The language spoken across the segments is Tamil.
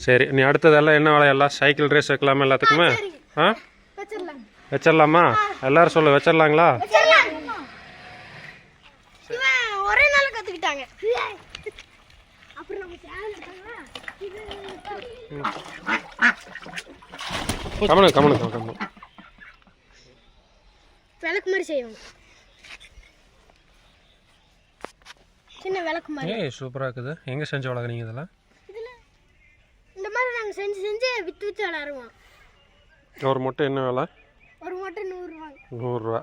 சரி, நீ அடுத்ததெல்லாம் என்ன விளையாடலாம்? சைக்கிள் ரேஸ் வைக்கலாமா எல்லாத்துக்குமே? ஆ, வச்சிடலாமா? எல்லாரும் சொல்லு, வச்சிடலாங்களா? ஒரே நாள் கத்துக்கிட்டாங்க. கமனு கமனு கமனு விளக்கு மாதிரி செய்வாங்க. சின்ன விளக்கு மாதிரி. ஏய், சூப்பரா இருக்குது. எங்க செஞ்சு வளர்க்குறீங்க இதெல்லாம்? இந்த மாதிரி நாங்கள் செஞ்சு செஞ்சு விற்று விற்று விளாடுவோம். ஒரு முட்டை என்ன விலை? ஒரு முட்டை 100 ரூபா. 100 ரூபா.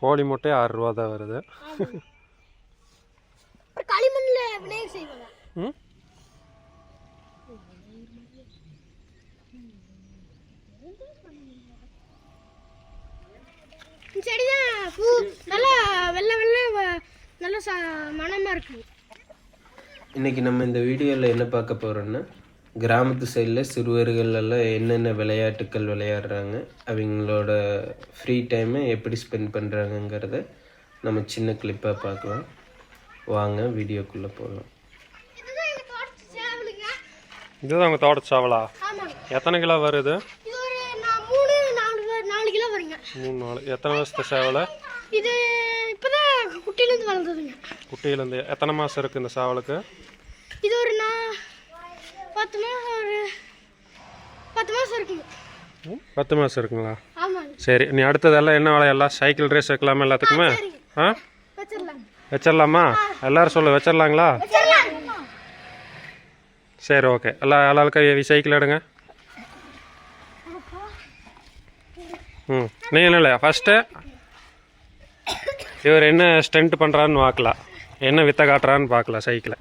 கோழி முட்டை 6 ரூபா தான் வருது. களிமண்ணில் விநாயகர் செய்வாங்க. ம், செடிதான் பூ நல்லா வெள்ளை வெள்ளை நல்ல மனமாக இருக்குது. இன்றைக்கி நம்ம இந்த வீடியோவில் என்ன பார்க்க போகிறோன்னா, கிராமத்து சைடில் சிறுவர்கள் எல்லாம் என்னென்ன விளையாட்டுக்கள் விளையாடுறாங்க, அவங்களோட ஃப்ரீ டைமை எப்படி ஸ்பெண்ட் பண்ணுறாங்கங்கிறத நம்ம சின்ன கிளிப்பாக பார்க்கலாம். வாங்க வீடியோக்குள்ளே போகலாம். இதுதான் உங்கள் தோட்ட சாவலா? எத்தனை கிலோ வருது? 4 கிலோ வருங்க. 3-4. எத்தனை வருஷத்து சேவலை? இது இப்போதான் குட்டியிலேருந்து வளர்ந்ததுங்க. குட்டியிலேருந்து எத்தனை மாதம் இருக்குது இந்த சேவலுக்கு? இது ஒரு 10 மாதம், ஒரு 10 மாதம் இருக்குங்க. 10 மாதம் இருக்குங்களா? ஆமாங்க. சரி, நீ அடுத்ததெல்லாம் என்ன விளையாடலாம்? சைக்கிள் ரேஸ் வைக்கலாமா எல்லாத்துக்குமே? ஆ, வச்சிடலாம். வச்சிடலாமா? எல்லாரும் சொல்லு, வச்சிடலாங்களா? சரி, ஓகே. எல்லாருக்கும் சைக்கிள் எடுங்க. ம், நீ என்ன இல்லை ஃபஸ்ட்டு இவர் என்ன ஸ்டண்ட் பண்ணுறான்னு பார்க்கலாம், என்ன வித்தை காட்டுறான்னு பார்க்கலாம் சைக்கிளை.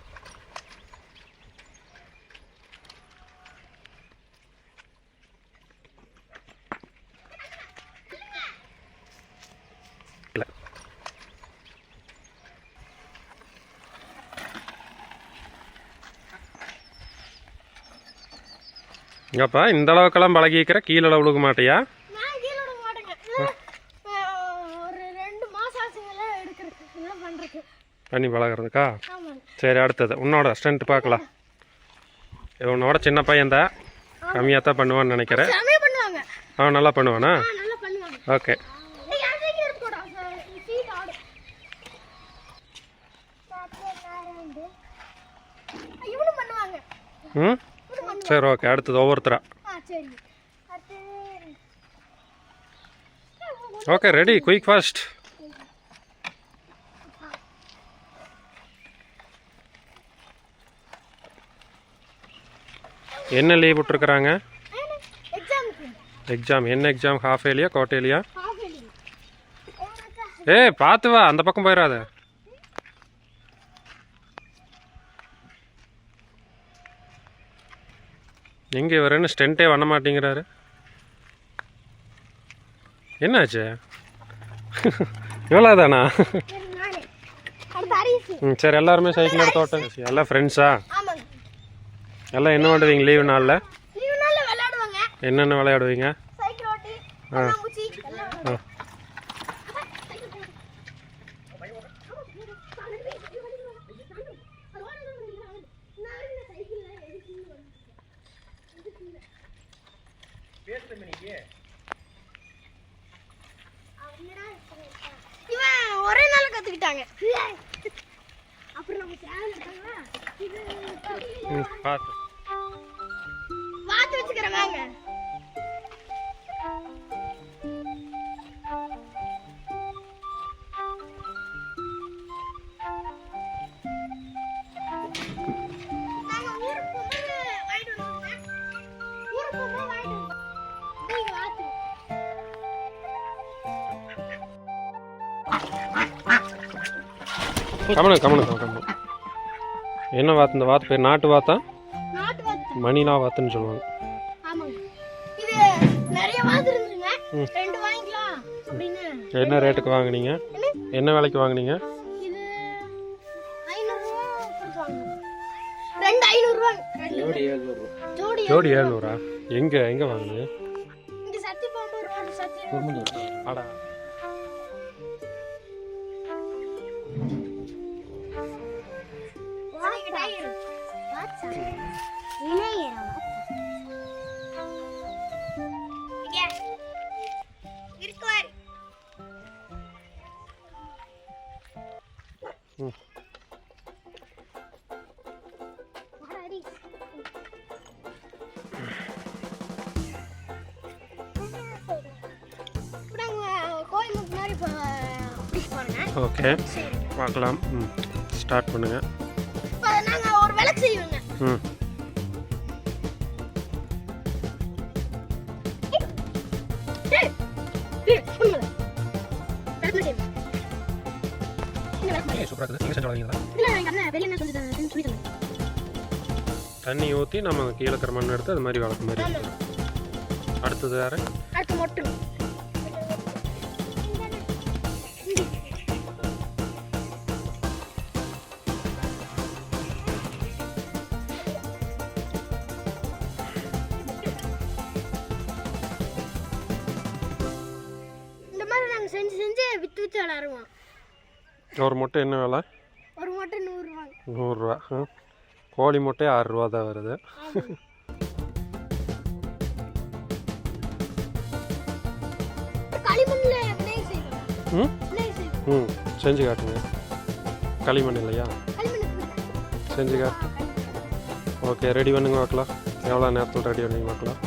இங்கப்பா, இந்த அளவுக்கெல்லாம் பழகிக்கிற கீழே விழுக மாட்டியா? பண்ணி பழகிறதுக்கா? சரி, அடுத்தது உன்னோட ஸ்டண்ட் பார்க்கலாம். உன்னோட சின்ன பையன்தான், கம்மியாக தான் பண்ணுவான்னு நினைக்கிறேன். அவன் நல்லா பண்ணுவானா? ஓகே. ம், சரி, ஓகே. அடுத்தது ஒவ்வொருத்தரா. Okay, ready, quick fast. என்ன லீவ் விட்டுருக்குறாங்க? எக்ஸாம். என்ன எக்ஸாம்? ஹாஃப் ஏலியா குவார்டர்லியா? பார்த்து வா, அந்த பக்கம் போயிடாத. எங்கே இவர் என்ன ஸ்டென்ட்டே பண்ண மாட்டேங்கிறாரு? என்னாச்சு? இவ்வளோதானா? ம், சரி. எல்லாருமே சைக்கிள் எடுத்து ஓட்டுங்க. எல்லாம் ஃப்ரெண்ட்ஸா? எல்லாம் என்ன பண்ணுவீங்க லீவு நாளில்? என்னென்ன விளையாடுவீங்க? ஆ, ஆ. ஒரே நாள் கத்துக்கிட்டாங்க. பார்த்து வச்சுக்கிறேன் வாங்க. கமனு கமனு கமனு. என்ன வாத்து? இந்த வாத்து பேர் நாட்டு வாத்தா? மணிலா வாத்துன்னு சொல்லுவாங்க. என்ன ரேட்டுக்கு வாங்குனீங்க? என்ன விலைக்கு வாங்குனீங்க? ஜோடி 700. எங்க வாங்குனீங்க? அடா, விநாயகர் இப்போ நாங்கள் கோழி முட்டை மாதிரி இப்போ பிடிக்க போகிறேங்க. ஓகே பார்க்கலாம். ஸ்டார்ட் பண்ணுங்கள். இப்போ நாங்கள் ஒரு விளக்கு செய்வோங்க. ம் சூப்பராக இருக்குது. நீங்கள் செஞ்சு வளர்ந்தீங்களா? தண்ணி ஊற்றி நம்ம கீழே இருக்கிற மண் எடுத்து அது மாதிரி வளர்க்க மாதிரி இருக்கும். அடுத்தது வேறு அடுத்து மொட்டு இந்த மாதிரி நாங்கள் செஞ்சு செஞ்சு விற்று விற்று விளாடுவோம். ஒரு முட்டை என்ன விலை? ஒரு முட்டை 100 ரூபா. 100 ரூபா. கோழி முட்டை 6 ரூபா தான் வருது. களிமண்ணில் விநாயகர் செய்வோம். செஞ்சு காட்டுங்க. களிமண் இல்லையா? களிமண் செஞ்சு காட்டு. ஓகே ரெடி பண்ணுங்க பார்க்கலாம். எவ்வளோ நேரத்தில் ரெடி பண்ணுங்க பார்க்கலாம்.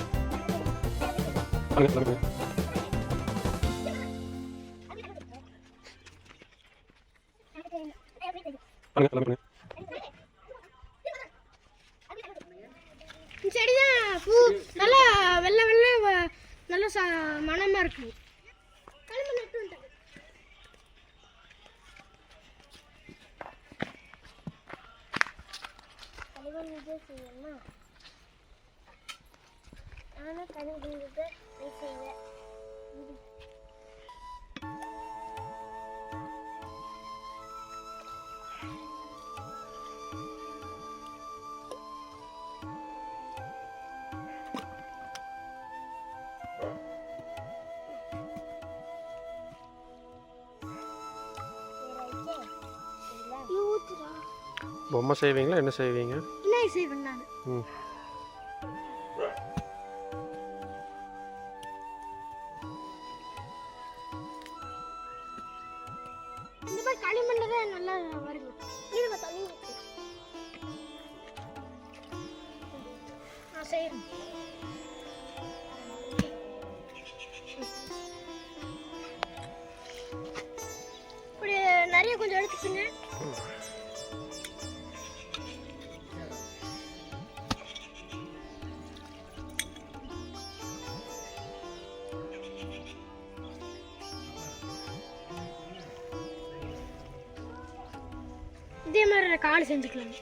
செடிதான் பூ நல்லா வெள்ளை வெள்ளை நல்ல மனமாக இருக்கு. களிமண் நட்டு வந்துட்டேன். களிமண் இது செய்யணுமா? நானும் களிமண் இது செய்வேன். பொம்மை செய்வீங்களா? என்ன செய்வீங்க? விநாயகர் செய்வேன் நான். இந்த மாதிரி களிமண்ல தான் நல்லா வருங்க. நீங்க தண்ணி ஊத்து. நான் செய்றேன். இப்படி நிறைய கொஞ்சம் எடுத்துக்கங்க. இதே மாதிரி கால் செஞ்சுக்கலாம்.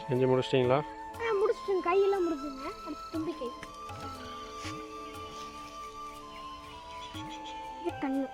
செஞ்சு முடிச்சிட்டிங்களா? முடிச்சிட்டேன். கையெல்லாம் முடிச்சுங்க. அடுத்து தும்பிக்கை, கண்ணு.